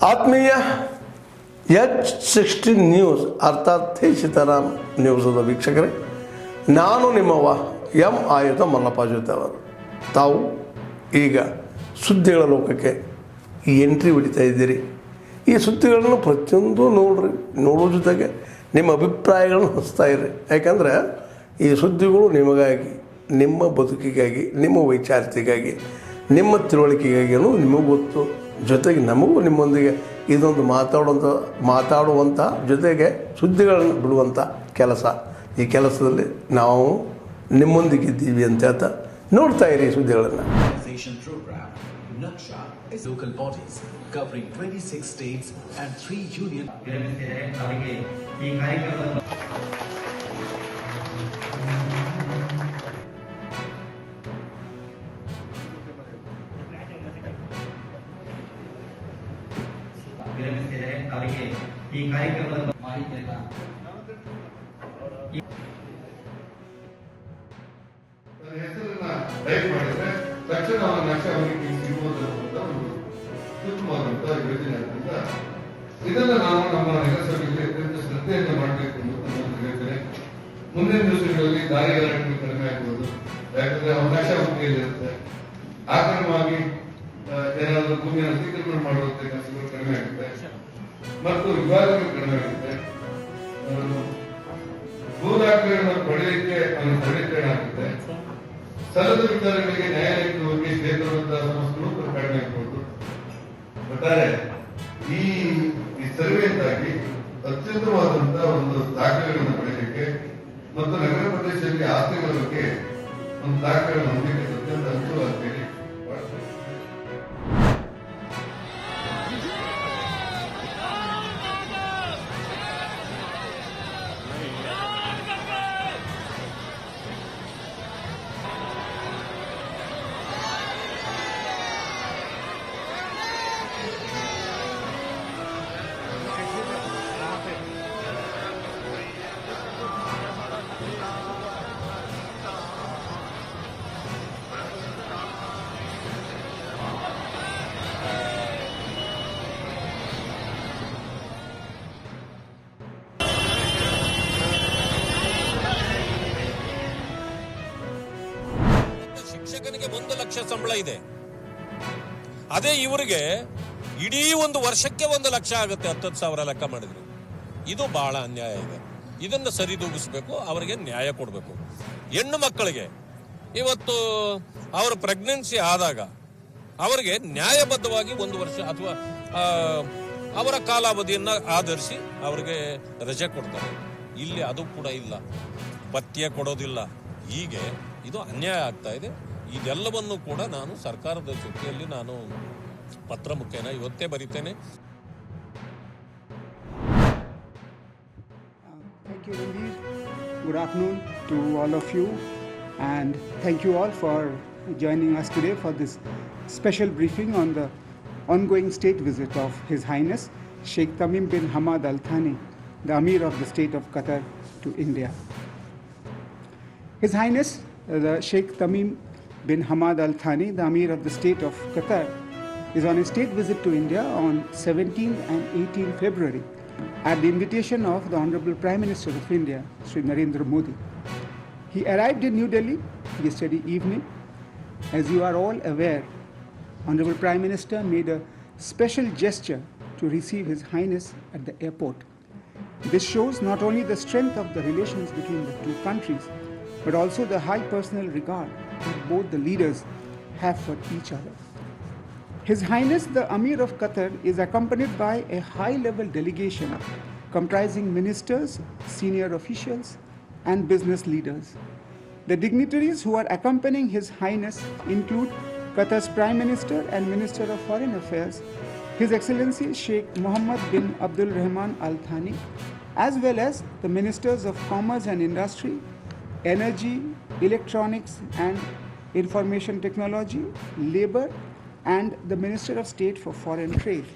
ಆತ್ಮೀಯ H16 news ಅರ್ಥಾತ್ ಸೀತಾರಾಮ್ ನ್ಯೂಸದ ವೀಕ್ಷಕರೇ, ನಾನು ನಿಮ್ಮವ ಎಂ ಆಯುಧ ಮಲ್ಲಪ್ಪ ಜೊತೆ ಅವರು. ತಾವು ಈಗ ಸುದ್ದಿಗಳ ಲೋಕಕ್ಕೆ ಎಂಟ್ರಿ ಹೊಡಿತಾ ಇದ್ದೀರಿ. ಈ ಸುದ್ದಿಗಳನ್ನು ಪ್ರತಿಯೊಂದು ನೋಡೋ ಜೊತೆಗೆ ನಿಮ್ಮ ಅಭಿಪ್ರಾಯಗಳನ್ನು ಹಂಚ್ತಾ ಇರ್ರಿ. ಯಾಕಂದರೆ ಈ ಸುದ್ದಿಗಳು ನಿಮಗಾಗಿ, ನಿಮ್ಮ ಬದುಕಿಗಾಗಿ, ನಿಮ್ಮ ವೈಚಾರಿಕೆಗಾಗಿ, ನಿಮ್ಮ ತಿಳುವಳಿಕೆಗಾಗಿ ನಿಮಗೆ ಗೊತ್ತು. ಜೊತೆಗೆ ನಮಗೂ ನಿಮ್ಮೊಂದಿಗೆ ಇದೊಂದು ಮಾತಾಡುವಂಥ ಜೊತೆಗೆ ಸುದ್ದಿಗಳನ್ನು ಬಿಡುವಂಥ ಕೆಲಸ. ಈ ಕೆಲಸದಲ್ಲಿ ನಾವು ನಿಮ್ಮೊಂದಿಗಿದ್ದೀವಿ ಅಂತ ಹೇಳ್ತಾ ನೋಡ್ತಾ ಇರಿ ಸುದ್ದಿಗಳನ್ನು. Naksha is local bodies covering 26 states and 3 union. ಈ ಕಾರ್ಯಕ್ರಮದ ಮಾಹಿತಿಯನ್ನು ಹೆಸರನ್ನ ಟೈಪ್ ಮಾಡಿದ್ರೆ ತಕ್ಷಣ ಅವನ ನಕ್ಷೆ ಅವನಿಗೆ ಸಿಗುವುದು ಅಂತ ಒಂದು ಉತ್ತಮವಾದಂತ ಯೋಜನೆ ಆದ್ದರಿಂದ ಇದನ್ನ ನಾವು ನಮ್ಮ ನಿರಾಸೆಯಲ್ಲಿ ಅತ್ಯಂತ ಶ್ರದ್ಧೆಯಿಂದ ಮಾಡಬೇಕು ಅಂತ ನಾನು ಹೇಳ್ತೇನೆ. ಮುಂದಿನ ದಿವಸಗಳಲ್ಲಿ ದಾರಿಗಳನ್ನು ಕಡಿಮೆ ಆಗ್ಬೋದು. ಯಾಕಂದ್ರೆ ಅವನ ನಕ್ಷೆ ಅವನ ಕೈಯಲ್ಲಿರುತ್ತೆ. ಆಕ್ರಮವಾಗಿ ಏನಾದರೂ ಭೂಮಿಯನ್ನು ಅತಿಕ್ರಮಣ ಮಾಡುವಂತ ಕೆಲಸಗಳು ಕಡಿಮೆ ಆಗುತ್ತೆ ಮತ್ತು ವಿವಾದಗಳು ಕಡಿಮೆ ಆಗುತ್ತೆ. ಭೂದಾಖಲೆಗಳನ್ನು ಪಡೆಯಲಿಕ್ಕೆ ಅವನು ತಡೆತಡೆ ಆಗುತ್ತೆ. ಸಲ್ಲದ ವಿಚಾರಗಳಿಗೆ ನ್ಯಾಯಾಲಯಕ್ಕೆ ಹೋಗಿ ಸೇರುವಂತಹ ಸಮಸ್ಯೆಗಳು ಕಡಿಮೆ ಆಗ್ಬೋದು. ಒಟ್ಟಾರೆ ಈ ಸರ್ವೆಯಿಂದಾಗಿ ಅತ್ಯುತ್ತಮವಾದಂತಹ ಒಂದು ದಾಖಲೆಗಳನ್ನು ಪಡೆಯಲಿಕ್ಕೆ ಮತ್ತು ನಗರ ಪ್ರದೇಶದಲ್ಲಿ ಆಸ್ತಿಗಳ ಬಗ್ಗೆ ಒಂದು ದಾಖಲೆಗಳನ್ನು ಹೊಂದಲಿಕ್ಕೆ ಅತ್ಯಂತ ಅನುಕೂಲವಾಗ್ತದೆ. ಶಿಕ್ಷಕನಿಗೆ 1 ಲಕ್ಷ ಸಂಬಳ ಇದೆ. ಅದೇ ಇವರಿಗೆ ಇಡೀ ಒಂದು ವರ್ಷಕ್ಕೆ 1 ಲಕ್ಷ ಆಗುತ್ತೆ. 10,000 ಲೆಕ್ಕ ಮಾಡಿದ್ರು. ಇದು ಬಹಳ ಅನ್ಯಾಯ ಇದೆ. ಇದನ್ನು ಸರಿದೂಗಿಸ್ಬೇಕು, ಅವರಿಗೆ ನ್ಯಾಯ ಕೊಡಬೇಕು. ಹೆಣ್ಣು ಮಕ್ಕಳಿಗೆ ಇವತ್ತು ಅವರ ಪ್ರೆಗ್ನೆನ್ಸಿ ಆದಾಗ ಅವರಿಗೆ ನ್ಯಾಯಬದ್ಧವಾಗಿ 1 ವರ್ಷ ಅಥವಾ ಅವರ ಕಾಲಾವಧಿಯನ್ನು ಆಧರಿಸಿ ಅವರಿಗೆ ರಜೆ ಕೊಡ್ತಾರೆ. ಇಲ್ಲಿ ಅದು ಕೂಡ ಇಲ್ಲ, ಭತ್ಯೆ ಕೊಡೋದಿಲ್ಲ. ಹೀಗೆ ಇದು ಅನ್ಯಾಯ ಆಗ್ತಾ ಇದೆ. ಇದೆಲ್ಲವನ್ನು ಕೂಡ ನಾನು ಸರ್ಕಾರದ ಜೊತೆಯಲ್ಲಿ ನಾನು ಪತ್ರ ಮುಖೇನ ಇವತ್ತೇ ಬರೀತೇನೆ. Thank you, Ranveer. Good afternoon to all of you, and thank you all for joining us today for this special briefing on the ongoing state visit of His Highness Sheikh Tamim bin Hamad Al Thani, the Amir of the State of Qatar, to India. His Highness the Sheikh Tamim bin Hamad Al Thani, the Amir of the State of Qatar, is on a state visit to India on 17th and 18th February at the invitation of the Honorable Prime Minister of India, Shri Narendra Modi. He arrived in New Delhi yesterday evening. As you are all aware, Honorable Prime Minister made a special gesture to receive His Highness at the airport. This shows not only the strength of the relations between the two countries, but also the high personal regard that both the leaders have for each other. His Highness the Amir of Qatar is accompanied by a high-level delegation comprising ministers, senior officials, and business leaders. The dignitaries who are accompanying His Highness include Qatar's Prime Minister and Minister of Foreign Affairs, His Excellency Sheikh Mohammed bin Abdul Rahman Al Thani, as well as the Ministers of Commerce and Industry, Energy, Electronics and Information Technology, Labour, and the Minister of State for Foreign Trade.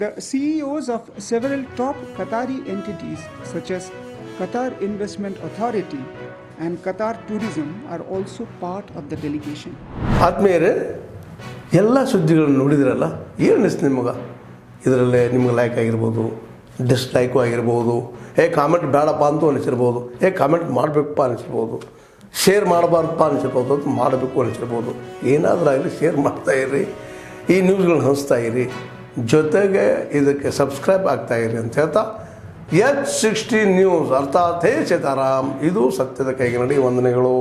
The CEOs of several top Qatari entities such as Qatar Investment Authority and Qatar Tourism are also part of the delegation. ಆದ್ಮೇಲೆ ಎಲ್ಲ ಸುದ್ದಿಗಳನ್ನು ನೋಡಿದ್ರಲ್ಲ, ಏನು ಅನಿಸ್ತು ನಿಮಗೆ? ಇದರಲ್ಲೇ ನಿಮ್ಗೆ like ಆಗಿರ್ಬೋದು, ಡಿಸ್ಲೈಕು ಆಗಿರ್ಬೋದು, ಕಾಮೆಂಟ್ ಬೇಡಪ್ಪ ಅಂತೂ ಅನಿಸಿರ್ಬೋದು, ಕಾಮೆಂಟ್ ಮಾಡಬೇಕಪ್ಪ ಅನಿಸಿರ್ಬೋದು, ಶೇರ್ ಮಾಡಬಾರ್ದಪ್ಪ ಅನಿಸಿರ್ಬೋದು, ಅದು ಮಾಡಬೇಕು ಅನಿಸಿರ್ಬೋದು. ಏನಾದರೂ ಆಗಲಿ ಶೇರ್ ಮಾಡ್ತಾಯಿರಿ, ಈ ನ್ಯೂಸ್ಗಳನ್ನ ಹಂಚ್ತಾ ಇರಿ, ಜೊತೆಗೆ ಇದಕ್ಕೆ ಸಬ್ಸ್ಕ್ರೈಬ್ ಆಗ್ತಾಯಿರಿ ಅಂತ ಹೇಳ್ತಾ H16 ನ್ಯೂಸ್ ಅರ್ಥಾತ್ ಹೇ ಸೀತಾರಾಮ್, ಇದು ಸತ್ಯದ ಕೈಗೆ ನಡಿ. ವಂದನೆಗಳು.